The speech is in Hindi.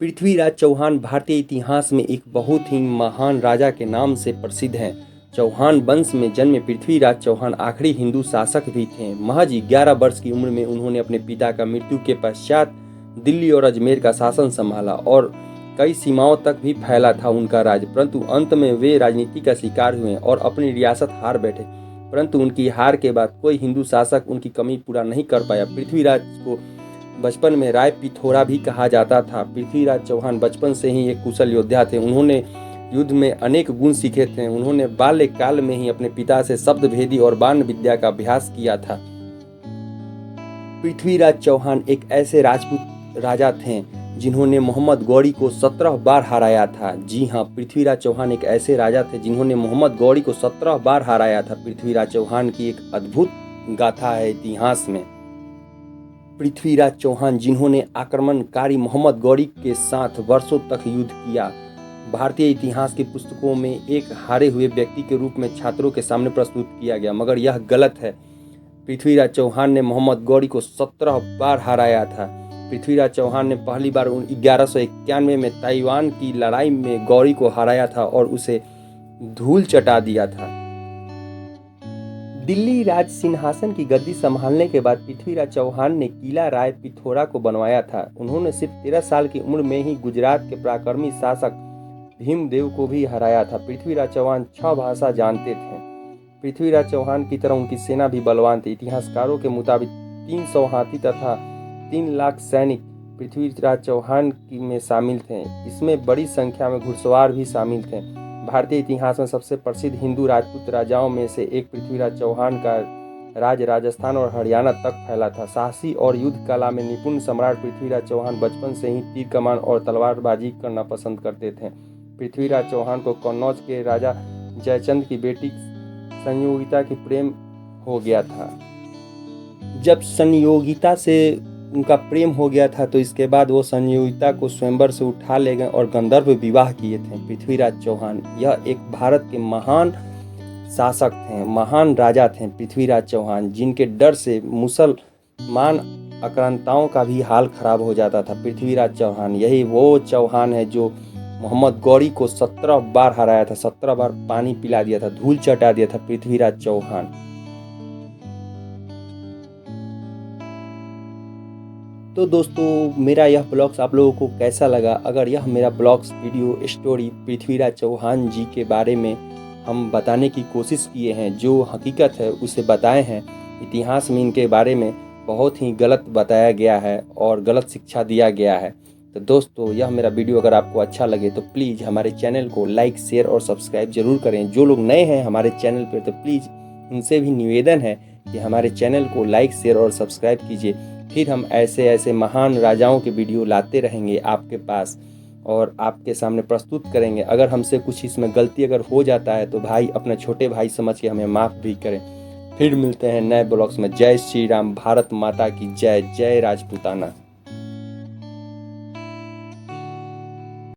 पृथ्वीराज चौहान भारतीय इतिहास में एक बहुत ही महान राजा के नाम से प्रसिद्ध हैं। चौहान वंश में जन्मे पृथ्वीराज चौहान आखिरी हिंदू शासक भी थे। महज 11 वर्ष की उम्र में उन्होंने अपने पिता का मृत्यु के पश्चात दिल्ली और अजमेर का शासन संभाला और कई सीमाओं तक भी फैला था उनका राज। परंतु अंत में वे राजनीति का शिकार हुए और अपनी रियासत हार बैठे। परंतु उनकी हार के बाद कोई हिंदू शासक उनकी कमी पूरा नहीं कर पाया। पृथ्वीराज को बचपन में राय पिथौरा भी कहा जाता था। पृथ्वीराज चौहान बचपन से ही एक कुशल योद्धा थे। उन्होंने युद्ध में अनेक गुण सीखे थे। उन्होंने बाल्यकाल में ही अपने पिता से शब्द भेदी और बाण विद्या का अभ्यास किया था। पृथ्वीराज चौहान एक ऐसे राजपूत राजा थे जिन्होंने मोहम्मद गौरी को 17 बार हराया था। जी हाँ, पृथ्वीराज चौहान एक ऐसे राजा थे जिन्होंने मोहम्मद गौरी को 17 बार हराया था। पृथ्वीराज चौहान की एक अद्भुत गाथा है इतिहास में। पृथ्वीराज चौहान जिन्होंने आक्रमणकारी मोहम्मद गौरी के साथ वर्षों तक युद्ध किया, भारतीय इतिहास की पुस्तकों में एक हारे हुए व्यक्ति के रूप में छात्रों के सामने प्रस्तुत किया गया, मगर यह गलत है। पृथ्वीराज चौहान ने मोहम्मद गौरी को 17 बार हराया था। पृथ्वीराज चौहान ने पहली बार 1191 में ताइवान की लड़ाई में गौरी को हराया था और उसे धूल चटा दिया था। दिल्ली राज सिंहासन की गद्दी संभालने के बाद पृथ्वीराज चौहान ने किला राय पिथौरा को बनवाया था। उन्होंने सिर्फ 13 साल की उम्र में ही गुजरात के पराक्रमी शासक भीमदेव को भी हराया था। पृथ्वीराज चौहान 6 भाषा जानते थे। पृथ्वीराज चौहान की तरह उनकी सेना भी बलवान थी। इतिहासकारों के मुताबिक 300 हाथी तथा 3 लाख सैनिक पृथ्वीराज चौहान में शामिल थे। इसमें बड़ी संख्या में घुड़सवार भी शामिल थे। भारतीय इतिहास में सबसे प्रसिद्ध हिंदू राजपूत राजाओं में से एक पृथ्वीराज चौहान का राज राजस्थान और हरियाणा तक फैला था। साहसी और युद्ध कला में निपुण सम्राट पृथ्वीराज चौहान बचपन से ही तीर कमान और तलवारबाजी करना पसंद करते थे। पृथ्वीराज चौहान को कन्नौज के राजा जयचंद की बेटी संयोगिता की प्रेम हो गया था। जब संयोगिता से उनका प्रेम हो गया था तो इसके बाद वो संयोगिता को स्वयंवर से उठा ले गए और गंधर्व विवाह किए थे। पृथ्वीराज चौहान यह एक भारत के महान शासक थे, महान राजा थे पृथ्वीराज चौहान, जिनके डर से मुसलमान आक्रांताओं का भी हाल खराब हो जाता था। पृथ्वीराज चौहान यही वो चौहान है जो मोहम्मद गौरी को 17 बार हराया था, 17 बार पानी पिला दिया था, धूल चटा दिया था पृथ्वीराज चौहान। तो दोस्तों, मेरा यह ब्लॉग्स आप लोगों को कैसा लगा? अगर यह मेरा blogs video story Prithviraj Chauhan ji के बारे में हम बताने की कोशिश किए हैं, जो हकीकत है उसे बताए हैं। इतिहास में इनके बारे में बहुत ही गलत बताया गया है और गलत शिक्षा दिया गया है। तो दोस्तों, यह मेरा वीडियो अगर आपको अच्छा लगे तो प्लीज़ हमारे चैनल को लाइक, शेयर और सब्सक्राइब जरूर करें। जो लोग नए हैं हमारे चैनल पर तो प्लीज़ उनसे भी निवेदन है कि हमारे चैनल को लाइक, शेयर और सब्सक्राइब कीजिए। फिर हम ऐसे महान राजाओं के वीडियो लाते रहेंगे आपके पास और आपके सामने प्रस्तुत करेंगे। अगर हमसे कुछ इसमें गलती अगर हो जाता है तो भाई, अपना छोटे भाई समझ के हमें माफ़ भी करें। फिर मिलते हैं नए ब्लॉग्स में। जय श्री राम, भारत माता की जय, जय राजपूताना।